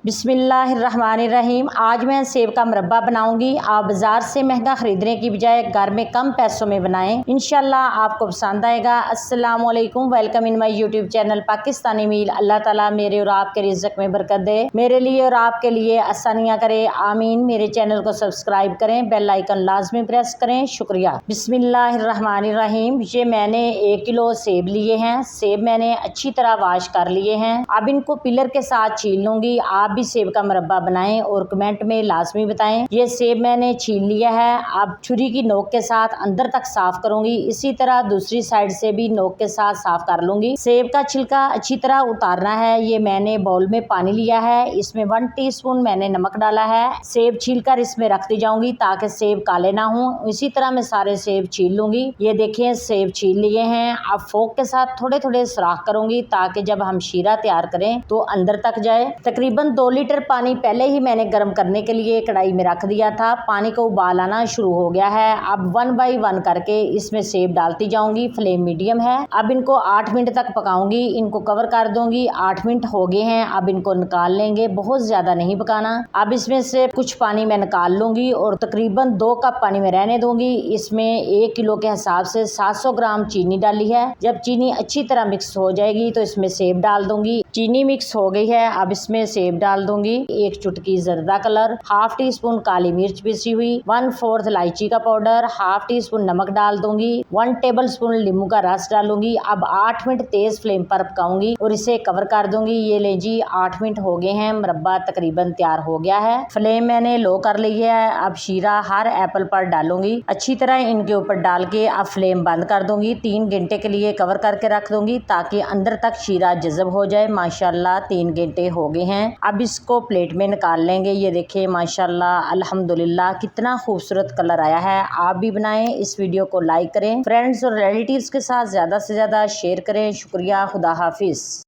बिस्मिल्लाहिर्रहमानिर्रहीम। आज मैं सेब का मुरब्बा बनाऊंगी। आप बाजार से महंगा खरीदने की बजाय घर में कम पैसों में बनाएं, इंशाल्लाह आपको पसंद आएगा। अस्सलाम वालेकुम, welcome in my YouTube channel Pakistani meal. Allah ताला मेरे और आपके रिज़्क में बरकत दे, मेरे लिए और आपके लिए आसानियां करे, आमीन। मेरे चैनल को सब्सक्राइब करें, बेल आइकन लाजमी प्रेस करें, शुक्रिया। बिस्मिल्लाहिर्रहमानिर्रहीम। ये मैंने 1 किलो सेब लिए हैं। सेब मैंने अच्छी तरह वाश कर लिए हैं। अब इनको पिलर के साथ छील लूंगी। आप भी सेब का मुरब्बा बनाएं और कमेंट में लाजमी बताएं। ये सेब मैंने छील लिया है। अब छुरी की नोक के साथ अंदर तक साफ करूंगी। इसी तरह दूसरी साइड से भी नोक के साथ साफ कर लूंगी। सेब का छिलका अच्छी तरह उतारना है। ये मैंने बाउल में पानी लिया है, इसमें 1 टीस्पून मैंने नमक डाला है। सेब छील कर इसमें रख दी जाऊंगी ताकि सेब काले ना हो। इसी तरह मैं सारे सेब छील लूंगी। ये देखिए सेब छील लिए हैं। अब फोक के साथ थोड़े थोड़े सुराख करूंगी ताकि जब हम शीरा तैयार करें तो अंदर तक जाए। तकरीबन 2 लीटर पानी पहले ही मैंने गर्म करने के लिए कढ़ाई में रख दिया था। पानी को उबाल आना शुरू हो गया है। अब 1 बाई 1 करके इसमें सेब डालती जाऊंगी। फ्लेम मीडियम है। अब इनको 8 मिनट तक पकाऊंगी। इनको कवर कर दूंगी। 8 मिनट हो गए हैं। अब इनको निकाल लेंगे, बहुत ज्यादा नहीं पकाना। अब इसमें से कुछ पानी मैं निकाल लूंगी और तकरीबन 2 कप पानी में रहने दूंगी। इसमें 1 किलो के हिसाब से 700 ग्राम चीनी डाली है। जब चीनी अच्छी तरह मिक्स हो जाएगी तो इसमें सेब डाल दूंगी। चीनी मिक्स हो गई है। अब इसमें सेब डाल दूंगी। 1 चुटकी जरदा कलर, ½ टीस्पून काली मिर्च पिसी हुई, 1/4 इलायची का पाउडर, ½ टीस्पून नमक डाल दूंगी, 1 टेबलस्पून नींबू का रस डालूंगी। अब 8 मिनट तेज फ्लेम पर पकाऊंगी और इसे कवर कर दूंगी। ये ले जी 8 मिनट हो गए हैं। मुरब्बा तकरीबन तैयार हो गया है। फ्लेम मैंने लो कर ली है। अब शीरा हर एप्पल पर डालूंगी। अच्छी तरह इनके ऊपर डाल के अब फ्लेम बंद कर दूंगी। 3 घंटे के लिए कवर करके रख दूंगी ताकि अंदर तक शीरा जज़ब हो जाए। माशाल्लाह 3 घंटे हो गए हैं। अब इसको प्लेट में निकाल लेंगे। ये देखिए माशाल्लाह अल्हम्दुलिल्लाह कितना खूबसूरत कलर आया है। आप भी बनाएं। इस वीडियो को लाइक करें, फ्रेंड्स और रिलेटिव्स के साथ ज़्यादा से ज़्यादा शेयर करें। शुक्रिया। खुदा हाफिज़।